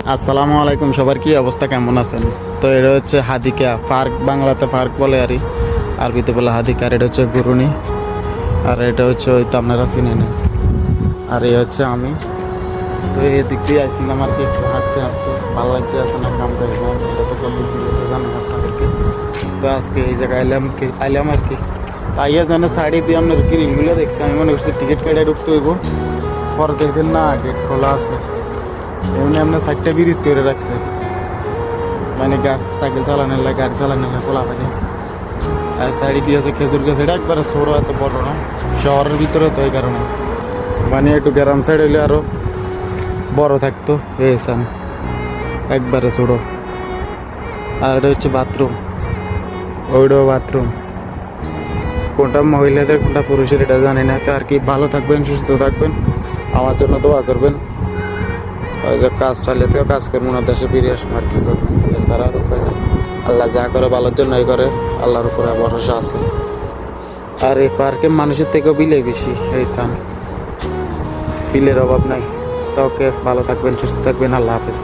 আসসালামু আলাইকুম, সবার কি অবস্থা, কেমন আছেন? তো এটা হচ্ছে হাদিকা পার্ক, বাংলাতে পার্ক বলে আর আরবিতে বলে হাদিকা। আর এটা হচ্ছে গুরুনি, আর এটা হচ্ছে ওই তো আপনারা চিনেন। আর এই হচ্ছে আমি। তো এই দিক দিয়ে আইছিলাম আর কি, একটু হাঁটতে হাঁটতে ভালো লাগতে আছে না, কাম কাজ না, এটা তো সব ভিডিওতে জানেন আপনাদেরকে। তো আজকে এই জায়গায় আইলাম আর কি। তাইয়া যেন সাইডে দিয়ে আপনার গ্রিলগুলো দেখছি, আমি মনে করছি টিকিট কেটে ঢুকতে হইব, পরে দেখেন না গেট খোলা আছে। এমনি আপনার সাইডটা ব্রিজ করে রাখছে, মানে সাইকেল চালানোর লাগে, গাড়ি চালানোর লাগে খোলা পানি। আর সাইডে দিয়ে আছে খেজুর গাছ, এটা একবারে সরো, এত বড় না, শহরের ভিতরে তো এই কারণে। মানে একটু গ্রাম সাইড হইলে আরো বড় থাকতো, এসাম একবারে ছোটো। আর এটা হচ্ছে বাথরুম, ওইটাও বাথরুম। কোনটা মহিলাদের কোনটা পুরুষের এটা জানি না। তো আর কি, ভালো থাকবেন, সুস্থ থাকবেন, আমার জন্য দোয়া করবেন। ওই যে কাজ চালিয়ে থেকেও কাজ করবো না, দেশে ফিরে আসবো, আর কি করবো, এছাড়া আর উপায় নেই। আল্লাহ যা করে ভালোর জন্যই করে, আল্লাহর উপরে ভরসা আছে। আর এই পার্কে মানুষের থেকেও বিলে বেশি, এই স্থান বিলের অভাব নাই। তো ওকে, ভালো থাকবেন, সুস্থ থাকবেন, আল্লাহ হাফিজ।